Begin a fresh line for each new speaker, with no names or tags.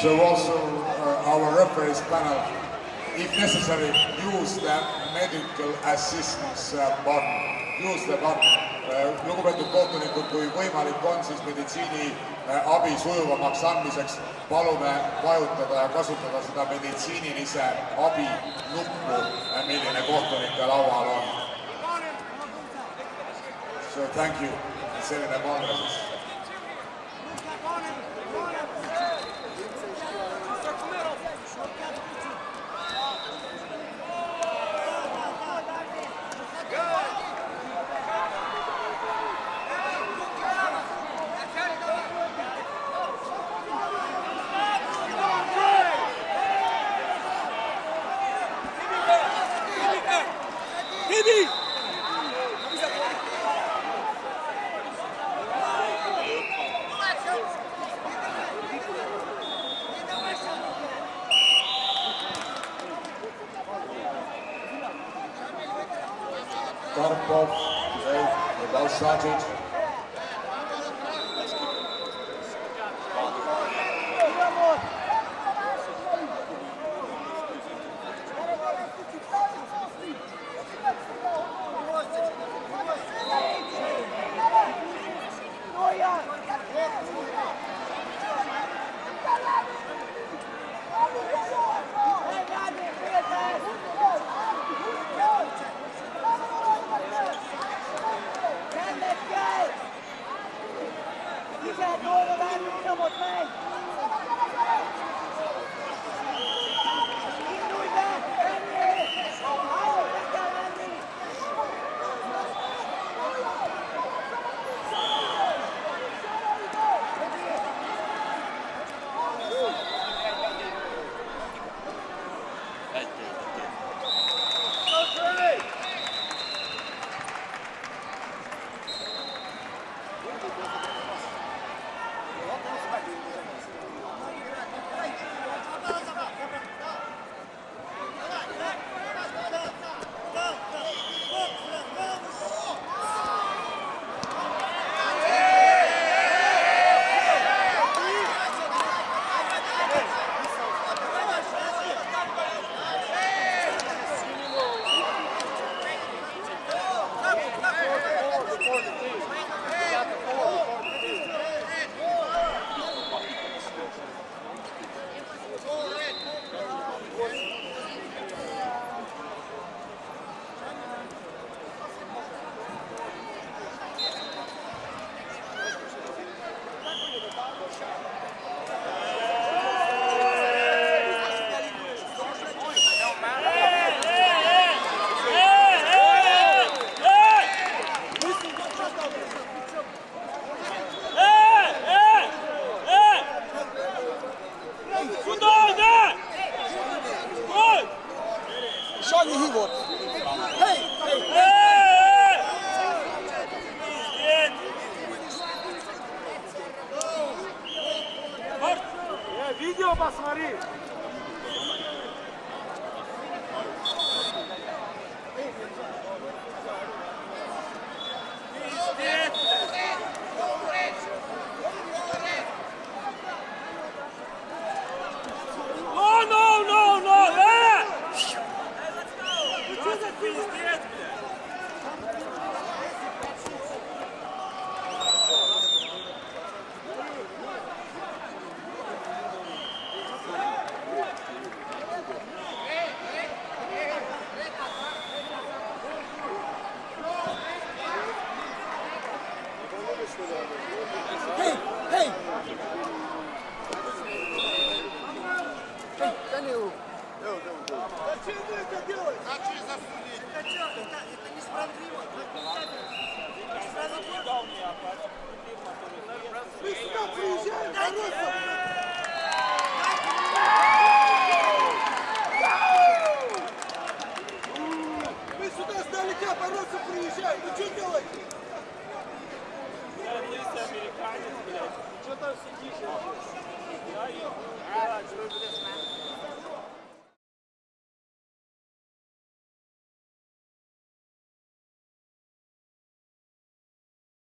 So also our referees panel, if necessary, use the medical assistance button, use the button. Lugupeetud kohtunikud, kui võimalik on, siis meditsiiniabi sujuvamaks andmiseks palume vajutada ja kasutada seda meditsiinilise abi nuppu, milline kohtunike laual on. So thank you, selline palve siis. Karpov, about started.
Видео посмотри!
Зачем вы это делаете? Зачем засудить? Это что? Это несправедливо. Вы сюда приезжаете, бороться! Вы сюда сдалека бороться приезжаете. Вы что делаете?
Американец, блядь. Что там сидишь?